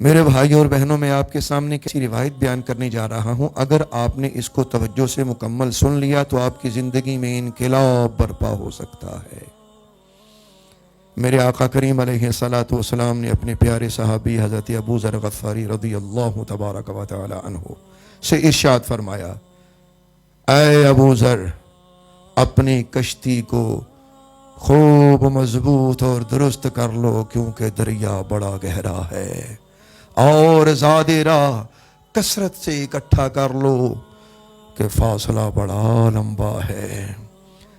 میرے بھائی اور بہنوں، میں آپ کے سامنے کسی روایت بیان کرنے جا رہا ہوں۔ اگر آپ نے اس کو توجہ سے مکمل سن لیا تو آپ کی زندگی میں انقلاب برپا ہو سکتا ہے۔ میرے آقا کریم علیہ الصلوۃ والسلام نے اپنے پیارے صحابی حضرت ابو ذر غفاری رضی اللہ تبارک و تعالی عنہ سے ارشاد فرمایا، اے ابو ذر، اپنی کشتی کو خوب مضبوط اور درست کر لو، کیونکہ دریا بڑا گہرا ہے، اور زاد راہ کثرت سے اکٹھا کر لو کہ فاصلہ بڑا لمبا ہے،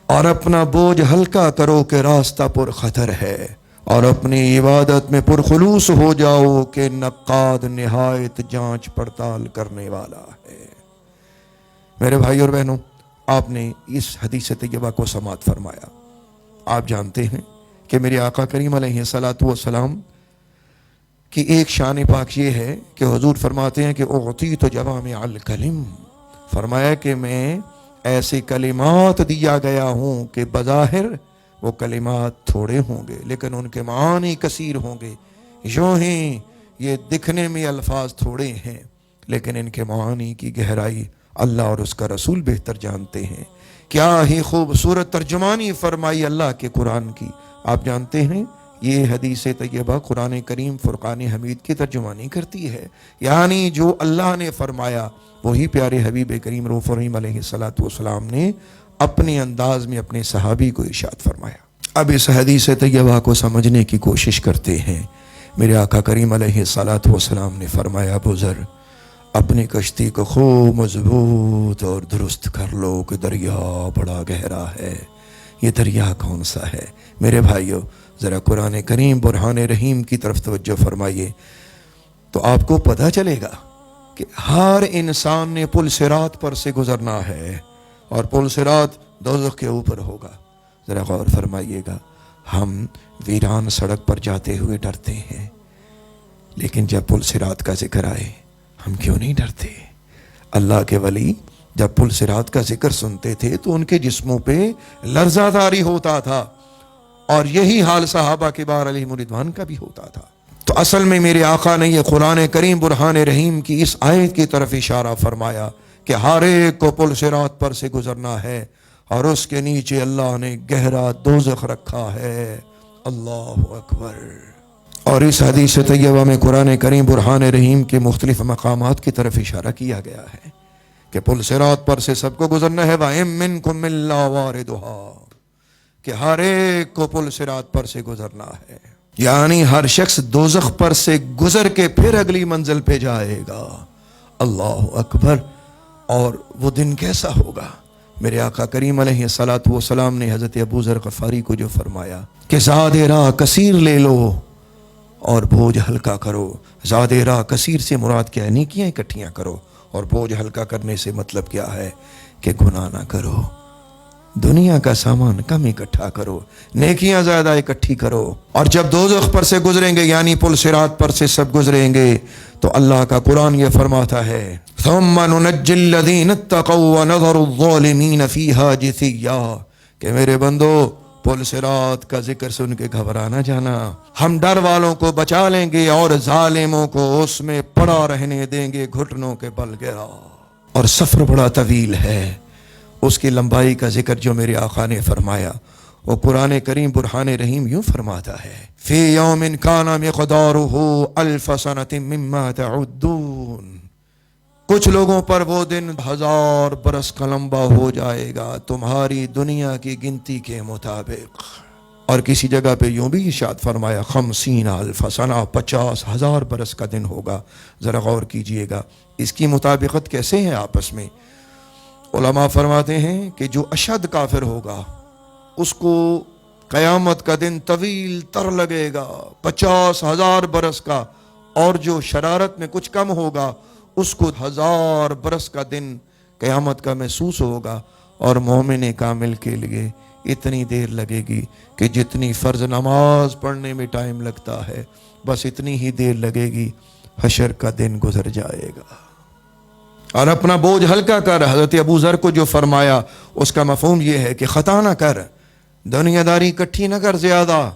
اور اپنا بوجھ ہلکا کرو کہ راستہ پر خطر ہے، اور اپنی عبادت میں پرخلوص ہو جاؤ کہ نقاد نہایت جانچ پڑتال کرنے والا ہے۔ میرے بھائی اور بہنوں، آپ نے اس حدیث طیبہ کو سماعت فرمایا۔ آپ جانتے ہیں کہ میرے آقا کریم علیہ الصلوۃ والسلام کی ایک شان پاک یہ ہے کہ حضور فرماتے ہیں کہ اعطیت جوامع الکلم، فرمایا کہ میں ایسے کلمات دیا گیا ہوں کہ بظاہر وہ کلمات تھوڑے ہوں گے لیکن ان کے معانی کثیر ہوں گے، یوں ہی یہ دکھنے میں الفاظ تھوڑے ہیں لیکن ان کے معانی کی گہرائی اللہ اور اس کا رسول بہتر جانتے ہیں۔ کیا ہی خوبصورت ترجمانی فرمائی اللہ کے قرآن کی۔ آپ جانتے ہیں یہ حدیث طیبہ قرآن کریم فرقان حمید کی ترجمانی کرتی ہے، یعنی جو اللہ نے فرمایا وہی پیارے حبیب کریم رؤوف رحیم علیہ الصلوۃ والسلام نے اپنے انداز میں اپنے صحابی کو ارشاد فرمایا۔ اب اس حدیث طیبہ کو سمجھنے کی کوشش کرتے ہیں۔ میرے آقا کریم علیہ الصلوۃ والسلام نے فرمایا، ابو ذر، اپنی کشتی کو خوب مضبوط اور درست کر لو کہ دریا بڑا گہرا ہے۔ یہ دریا کون سا ہے؟ میرے بھائیو، ذرا قرآن کریم برہان رحیم کی طرف توجہ فرمائیے تو آپ کو پتہ چلے گا کہ ہر انسان نے پل صراط پر سے گزرنا ہے، اور پل صراط دوزخ کے اوپر ہوگا۔ ذرا غور فرمائیے گا، ہم ویران سڑک پر جاتے ہوئے ڈرتے ہیں، لیکن جب پل صراط کا ذکر آئے ہم کیوں نہیں ڈرتے؟ اللہ کے ولی جب پل صراط کا ذکر سنتے تھے تو ان کے جسموں پہ لرزہ طاری ہوتا تھا، اور یہی حال صحابہ کبار علیہم رضوان کا بھی ہوتا تھا۔ تو اصل میں میرے آقا نے یہ قرآن کریم برہان رحیم کی اس آیت کی طرف اشارہ فرمایا کہ ہر ایک کو پل صراط پر سے گزرنا ہے، اور اس کے نیچے اللہ نے گہرا دوزخ رکھا ہے۔ اللہ اکبر۔ اور اس حدیث طیبہ میں قرآن کریم برہان رحیم کے مختلف مقامات کی طرف اشارہ کیا گیا ہے کہ پل صراط پر سے سب کو گزرنا ہے، وَإِن مِّنكُمْ إِلَّا وَارِدُهَا، کہ ہر ایک کو پل صراط پر سے گزرنا ہے، یعنی ہر شخص دوزخ پر سے گزر کے پھر اگلی منزل پہ جائے گا۔ اللہ اکبر۔ اور وہ دن کیسا ہوگا؟ میرے آقا کریم علیہ الصلوۃ والسلام نے حضرت ابو ذر غفاری کو جو فرمایا کہ زاد راہ کثیر لے لو اور بوجھ ہلکا کرو۔ زاد راہ کثیر سے مراد کیا ہے؟ نیکیاں اکٹھیاں کرو، اور بوجھ ہلکا کرنے سے مطلب کیا ہے کہ گناہ نہ کرو، دنیا کا سامان کم اکٹھا کرو، نیکیاں زیادہ اکٹھی کرو۔ اور جب دوزخ پر سے گزریں گے، یعنی پل صراط پر سے سب گزریں گے، تو اللہ کا قرآن یہ فرماتا ہے، ثم ننجی الذین اتقوا ونذر الظالمین فیہا جثیا، کہ میرے بندو پل صراط کا ذکر سن کے گھبرا نہ جانا، ہم ڈر والوں کو بچا لیں گے اور ظالموں کو اس میں پڑا رہنے دیں گے گھٹنوں کے بل گرا۔ اور سفر بڑا طویل ہے، اس کی لمبائی کا ذکر جو میرے آقا نے فرمایا وہ قرآن کریم برہان رحیم یوں فرماتا ہے، فی یوم کان مقدارہ الف سنۃ مما تعدون، کچھ لوگوں پر وہ دن 1000 برس کا لمبا ہو جائے گا تمہاری دنیا کی گنتی کے مطابق۔ اور کسی جگہ پہ یوں بھی ارشاد فرمایا، 50 الف سنہ، 50,000 برس کا دن ہوگا۔ ذرا غور کیجئے گا اس کی مطابقت کیسے ہے آپس میں۔ علماء فرماتے ہیں کہ جو اشد کافر ہوگا اس کو قیامت کا دن طویل تر لگے گا، 50,000 برس کا، اور جو شرارت میں کچھ کم ہوگا اس کو 1000 برس کا دن قیامت کا محسوس ہوگا، اور مومن کامل کے لیے اتنی دیر لگے گی کہ جتنی فرض نماز پڑھنے میں ٹائم لگتا ہے بس اتنی ہی دیر لگے گی، حشر کا دن گزر جائے گا۔ اور اپنا بوجھ ہلکا کر، حضرت ابو ذر کو جو فرمایا اس کا مفہوم یہ ہے کہ خطا نہ کر، دنیا داری اکٹھی نہ کر زیادہ،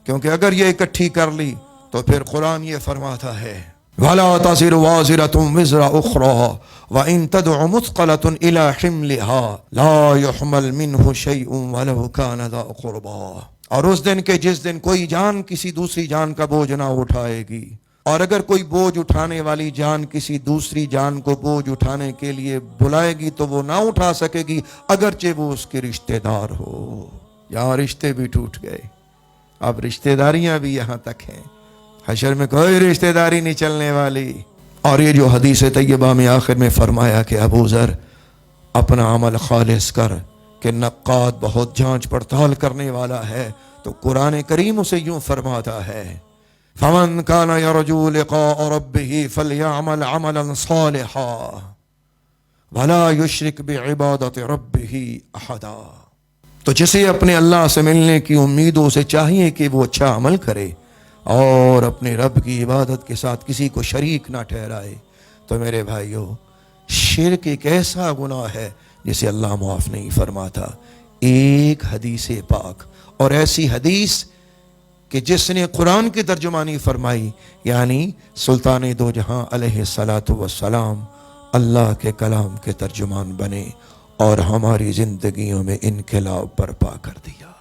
کیونکہ اگر یہ اکٹھی کر لی تو پھر قرآن یہ فرماتا ہے وَلَا تَزِرُ وَازِرَةٌ وِزْرَ أُخْرَىٰ وَإِن تَدْعُ مُثْقَلَةٌ إِلَىٰ حِمْلِهَا لَا يُحْمَلْ مِنْهُ شَيْءٌ وَلَوْ كَانَ ذَا قُرْبَىٰ۔ اور اس دن کے جس دن کوئی جان کسی دوسری جان کا بوجھ نہ اٹھائے گی، اور اگر کوئی بوجھ اٹھانے والی جان کسی دوسری جان کو بوجھ اٹھانے کے لیے بلائے گی تو وہ نہ اٹھا سکے گی، اگرچہ وہ اس کے رشتہ دار ہو۔ یہاں رشتے بھی ٹوٹ گئے، اب رشتہ داریاں بھی یہاں تک ہیں، حشر میں کوئی رشتہ داری نہیں چلنے والی۔ اور یہ جو حدیث طیبہ میں آخر میں فرمایا کہ ابو ذر اپنا عمل خالص کر کہ نقاد بہت جانچ پڑتال کرنے والا ہے، تو قرآن کریم اسے یوں فرماتا ہے فَمَنْ كَانَ يَرْجُو لِقَاءَ رَبِّهِ فَلْيَعْمَلْ عَمَلًا صَالِحًا وَلَا يُشْرِكْ بِعِبَادَةِ رَبِّهِ أَحَدًا۔ تو جسے اپنے اللہ سے ملنے کی امید ہو، اسے چاہیے کہ وہ اچھا عمل کرے اور اپنے رب کی عبادت کے ساتھ کسی کو شریک نہ ٹھہرائے۔ تو میرے بھائیو، شرک ایک ایسا گناہ ہے جسے اللہ معاف نہیں فرماتا۔ ایک حدیث پاک، اور ایسی حدیث کہ جس نے قرآن کی ترجمانی فرمائی، یعنی سلطان دو جہاں علیہ الصلاۃ والسلام اللہ کے کلام کے ترجمان بنے اور ہماری زندگیوں میں انقلاب برپا کر دیا۔